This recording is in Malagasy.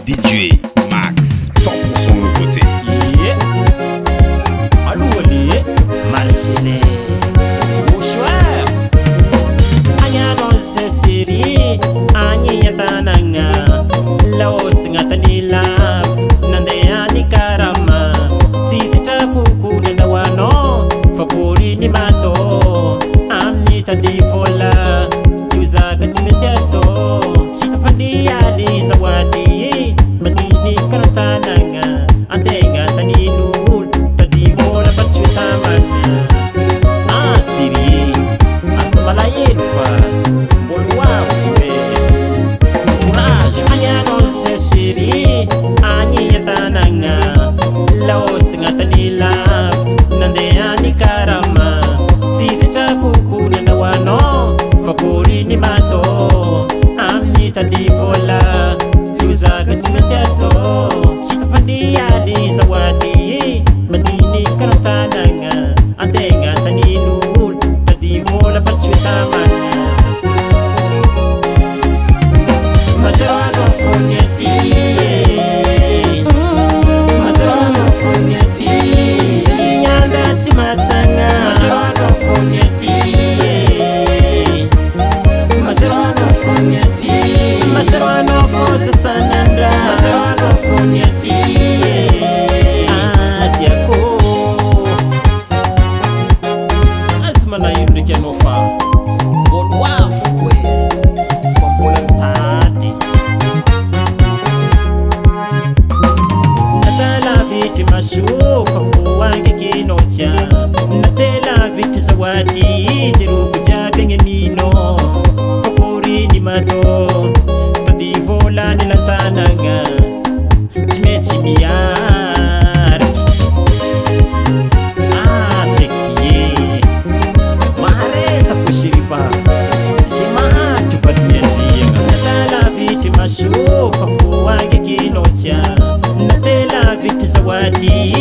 DJ Max, 100% nouveauté. Allô, allez, Marcelin. Bonsoir. Anya non se siri, anyi yatananga. Lao singatanila, nande ani karama. Sisi tapuku nenda wano, fakuri ni mato. Amni tadifola, yuza gatsimejato. Chitafandi ali zawadi, manini karatananga. Antenga taninul, tadifola bachutamanya. Asiri, asamala yelfa, bolwafe. Courage, anya no se siri, anyi yatananga. Lao singatanila, nande ani karama. Sisi tapuku nenda wano, fakuri ni mato. Amni tadifola, yuza gatsimejato. Chitafandi ali zawadi, manini karatananga. Antenga taninul, tadifola bachutamanya. Mazerano fonyeti, mazerano fonyeti, zinyanda simasanga. Mazerano fonyeti, mazerano fonyeti, mazerano foto sanandra. Mazerano fonyeti, adiako. Azmana yimre janofa, bolwafwe, fambolantati. Natala viti mashufa fuwange kinocha. Natela viti zawadi, jiruku jabenge mino. Fakuri ni mado, tadivola ni latananga. Chimechi miyar, chekiye. Mahare tafushirifa, shima tufadmiyandiyenga. Natala viti mashufa fuwange kinocha. Natela viti zawadi,